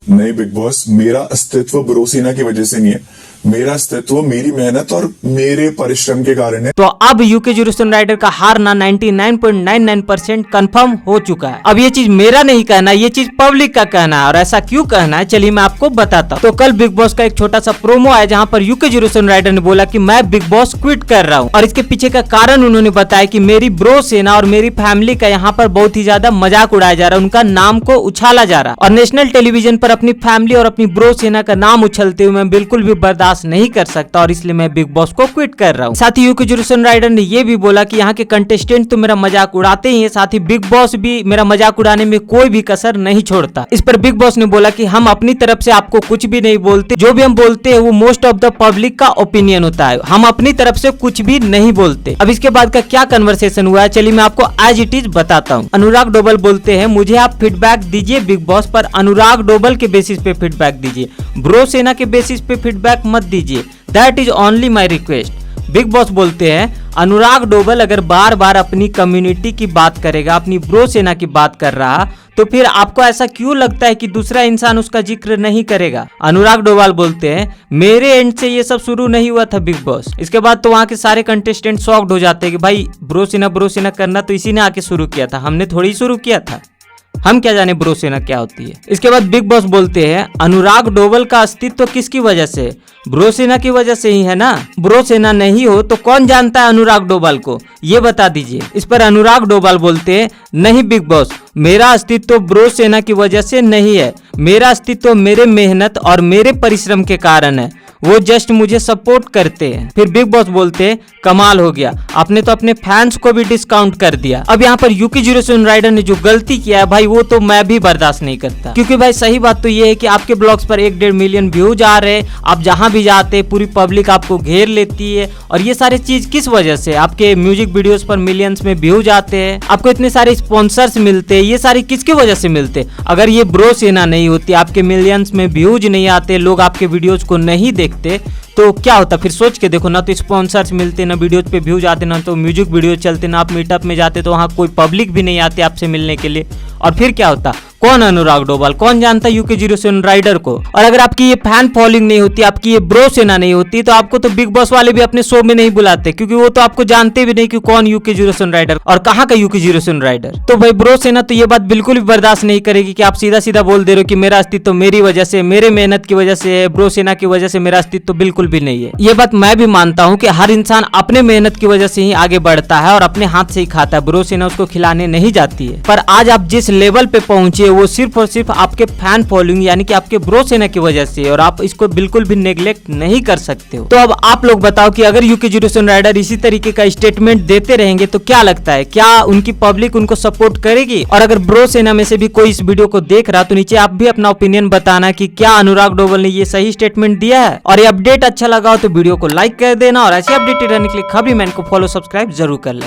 नहीं big boss, मेरा अस्तित्व ब्रो सेना की वजह से नहीं है, मेरा अस्तित्व मेरी मेहनत और मेरे परिश्रम के कारण है। तो अब यूके जीरो राइडर का हारना 99.99% कंफर्म हो चुका है। अब ये चीज मेरा नहीं कहना, ये चीज पब्लिक का कहना है। और ऐसा क्यों कहना है चलिए मैं आपको बताता हूँ। तो कल बिग बॉस का एक छोटा सा प्रोमो आया जहाँ पर यूके जीरो राइडर ने बोला कि मैं बिग बॉस क्विट कर रहा हूँ। और इसके पीछे का कारण उन्होंने बताया कि मेरी ब्रो सेना और मेरी फैमिली का यहाँ पर बहुत ही ज्यादा मजाक उड़ाया जा रहा है, उनका नाम को उछाला जा रहा है। और नेशनल टेलीविजन पर अपनी फैमिली और अपनी ब्रो सेना का नाम उछलते हुए मैं बिल्कुल भी बर्दाश्त नहीं कर सकता और इसलिए मैं बिग बॉस को क्विट कर रहा हूँ। साथ ही यूके जीरो राइडर ने ये भी बोला कि यहाँ के कंटेस्टेंट तो मेरा मजाक उड़ाते ही हैं, साथ ही बिग बॉस भी मेरा मजाक उड़ाने में कोई भी कसर नहीं छोड़ता। इस पर बिग बॉस ने बोला कि हम अपनी तरफ से आपको कुछ भी नहीं बोलते, जो भी हम बोलते हैं वो मोस्ट ऑफ द पब्लिक का ओपिनियन होता है, हम अपनी तरफ से कुछ भी नहीं बोलते। अब इसके बाद का क्या कन्वर्सेशन हुआ है चलिए मैं आपको एज इट इज बताता हूँ। अनुराग डोबल बोलते हैं मुझे आप फीडबैक दीजिए बिग बॉस पर, अनुराग डोबल के बेसिस पे फीडबैक दीजिए, ब्रो सेना के बेसिस पे फीडबैक मत दीजिए, that is only my request. Big boss बोलते हैं अनुराग डोबल अगर बार बार अपनी कम्युनिटी की बात करेगा, अपनी ब्रो सेना की बात कर रहा, तो फिर आपको ऐसा क्यों लगता है कि दूसरा इंसान उसका जिक्र नहीं करेगा। अनुराग डोभाल बोलते हैं मेरे एंड से ये सब शुरू नहीं हुआ था बिग बॉस। इसके बाद तो वहाँ के सारे कंटेस्टेंट शॉक्ड हो जाते हैं कि भाई ब्रो सेना करना तो इसी ने आके शुरू किया था, हमने थोड़ी शुरू किया था, हम क्या जाने ब्रो सेना क्या होती है। इसके बाद बिग बॉस बोलते हैं अनुराग डोभाल का अस्तित्व किसकी वजह से, ब्रो सेना की वजह से ही है ना, ब्रो सेना नहीं हो तो कौन जानता है अनुराग डोभाल को, ये बता दीजिए। इस पर अनुराग डोभाल बोलते हैं नहीं बिग बॉस, मेरा अस्तित्व ब्रो सेना की वजह से नहीं है, मेरा अस्तित्व मेरे मेहनत और मेरे परिश्रम के कारण है, वो जस्ट मुझे सपोर्ट करते हैं। फिर बिग बॉस बोलते हैं कमाल हो गया, आपने तो अपने फैंस को भी डिस्काउंट कर दिया। अब यहाँ पर यूके जीरो राइडर ने जो गलती किया है भाई वो तो मैं भी बर्दाश्त नहीं करता, क्योंकि भाई सही बात तो ये है कि आपके ब्लॉग्स पर 1-1.5 मिलियन व्यूज आ रहे, आप जहां भी जाते पूरी पब्लिक आपको घेर लेती है। और ये सारी चीज किस वजह से, आपके म्यूजिक वीडियोस पर मिलियंस में व्यूज आते हैं, आपको इतने सारे स्पॉन्सर्स मिलते हैं, ये सारी किसकी वजह से मिलते। अगर ये ब्रो सेना नहीं होती, आपके मिलियंस में व्यूज नहीं आते, लोग आपके वीडियोज को नहीं देखते, तो क्या होता। फिर सोच के देखो ना, तो स्पॉन्सर्स मिलते, ना वीडियोज पे व्यूज आते, ना तो म्यूजिक वीडियो चलते, ना आप मीटअप में जाते तो वहाँ कोई पब्लिक भी नहीं आते आपसे मिलने के लिए। और फिर क्या होता, कौन अनुराग डोभाल, कौन जानता यूके जीरो राइडर को। और अगर आपकी ये फैन फॉलोइंग नहीं होती, आपकी ये ब्रो सेना नहीं होती, तो आपको तो बिग बॉस वाले भी अपने शो में नहीं बुलाते, क्योंकि वो तो आपको जानते भी नहीं कि कौन यूके जीरो राइडर और कहाँ का यूके जीरो राइडर। तो भाई ब्रो सेना तो ये बात बिल्कुल भी बर्दाश्त नहीं करेगी कि आप सीधा सीधा बोल दे रहे हो कि मेरा अस्तित्व मेरी वजह से, मेरे मेहनत की वजह से है, ब्रो सेना की वजह से मेरा अस्तित्व बिल्कुल भी नहीं है। ये बात मैं भी मानता हूँ कि हर इंसान अपने मेहनत की वजह से ही आगे बढ़ता है और अपने हाथ से ही खाता है, ब्रो सेना उसको खिलाने नहीं जाती है। पर आज आप जिस लेवल पे पहुंचे वो सिर्फ और सिर्फ आपके फैन फॉलोइंग यानी कि आपके ब्रो सेना की वजह से, और आप इसको बिल्कुल भी नेग्लेक्ट नहीं कर सकते हो। तो अब आप लोग बताओ कि अगर यूके जीरो राइडर इसी तरीके का स्टेटमेंट देते रहेंगे तो क्या लगता है, क्या उनकी पब्लिक उनको सपोर्ट करेगी। और अगर ब्रो सेना में से भी कोई इस वीडियो को देख रहा तो नीचे आप भी अपना ओपिनियन बताना कि क्या अनुराग डोभाल ने ये सही स्टेटमेंट दिया है। और ये अपडेट अच्छा लगा हो तो वीडियो को लाइक कर देना और ऐसे अपडेटेड रहने के लिए खबरी मैन को फॉलो सब्सक्राइब जरूर कर लें।